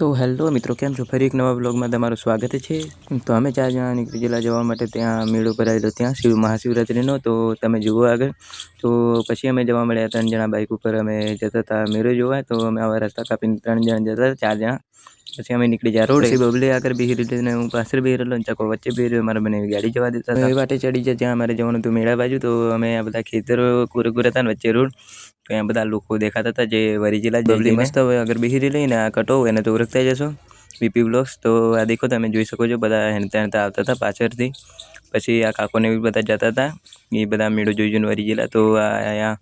તો હેલો મિત્રો, કેમ છો? ફરી એક નવા બ્લોગમાં તમારું સ્વાગત છે. તો અમે 4 જણા નીકળી ગયેલા જવા માટે ત્યાં મેળો ભરાયેલો ત્યાં મહાશિવરાત્રિનો. તો તમે જુઓ આગળ. તો પછી અમે જવા મળ્યા 3 જણા બાઇક ઉપર અમે જતા હતા મેળો જોવા. તો અમે આવા રસ્તા કાપીને 3 જણા જતા હતા, 4 જણા. પછી અમે નીકળી ગયા રોડે. પછી બબલી આગળ બેહી રહેલી ને હું પાછળ બેહી રહેલો, ચકો વચ્ચે બેહી રહ્યો. મારા બંને ગાડી જવા દેતા હતા. એ વાટે ચડી જાય જ્યાં અમારે જવાનું હતું મેળા બાજુ. તો અમે આ બધા ખેતરો કુરકુર હતા ને વચ્ચે રોડ. તો અહીંયા બધા લોકો દેખાતા હતા જે વરી જિલ્લા બબલી મસ્ત હવે આગળ બેહી રહેલી ને આ કટો એને તો ઓળખતા જશો વીપી બ્લોગ્સ. તો આ દેખો તમે જોઈ શકો છો બધા હેણતા આવતા હતા પાછળથી. પછી આ કાકોને બી બધા જતા હતા, એ બધા મેળો જોઈને વરી ગયેલા. તો અહીંયા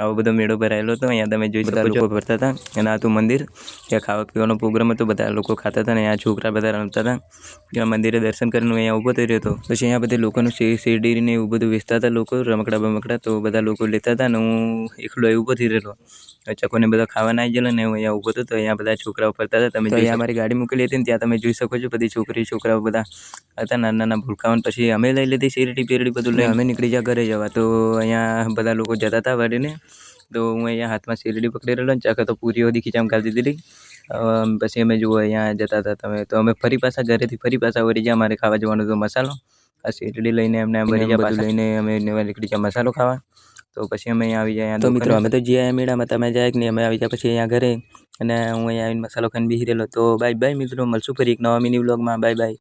આવો બધો મેળો ભરાયેલો હતો. અહીંયા તમે જોઈ શકો છો ભરતા હતા. અને આ તો મંદિર, ત્યાં ખાવા પીવાનો પ્રોગ્રામ હતો, બધા લોકો ખાતા હતા ને અહીંયા છોકરા બધા રમતા હતા. ત્યાં મંદિરે દર્શન કરીને અહીંયા ઊભો થઈ રહ્યો હતો. પછી અહીંયા બધા લોકોનું શેરડીને એવું બધું વેચતા હતા લોકો, રમકડા બમકડા. તો બધા લોકો લેતા હતા ને હું એકલો ઊભો થઈ રહેલો. ચકોને બધા ખાવાના આવી ગયેલા ને હું અહીંયા ઊભો હતો. તો અહીંયા બધા છોકરાઓ ફરતા હતા. તમે અહીંયા અમારી ગાડી મૂકેલી હતી ને ત્યાં તમે જોઈ શકો છો બધી છોકરાઓ બધા હતા, નાના નાના ભૂલકાઓને. પછી અમે લઈ લીધી શેરડી પેરડી બધું લઈને અમે નીકળી ગયા ઘરે જવા. તો અહીંયા બધા લોકો જતા હતા વળીને. તો હું અહીંયા હાથમાં શેરડી પકડી રહેલો ને ચાકા તો પૂરી બધી ખીચામાં ગાળી દીધી. પછી અમે જુઓ અહીંયા જતા હતા તમે. તો અમે ફરી પાછા ઘરેથી ફરી પાછા વળી ગયા. અમારે ખાવા જવાનો હતો મસાલો. આ શેરડી લઈને અમને વળી ગયા પાછું લઈને અમે નીકળી ગયા મસાલો ખાવા. તો પછી અમે અહીંયા આવી જાય. તો મિત્રો અમે તો જે મેળામાં તમે જાય કે નહીં, અમે આવી ગયા પછી અહીંયા ઘરે. અને હું અહીંયા આવીને મસાલો ખાઈને બેસી રહેલો. તો બાય બાય મિત્રો, મળશું ફરી એક નવા મિની વ્લોગમાં. Bye bye.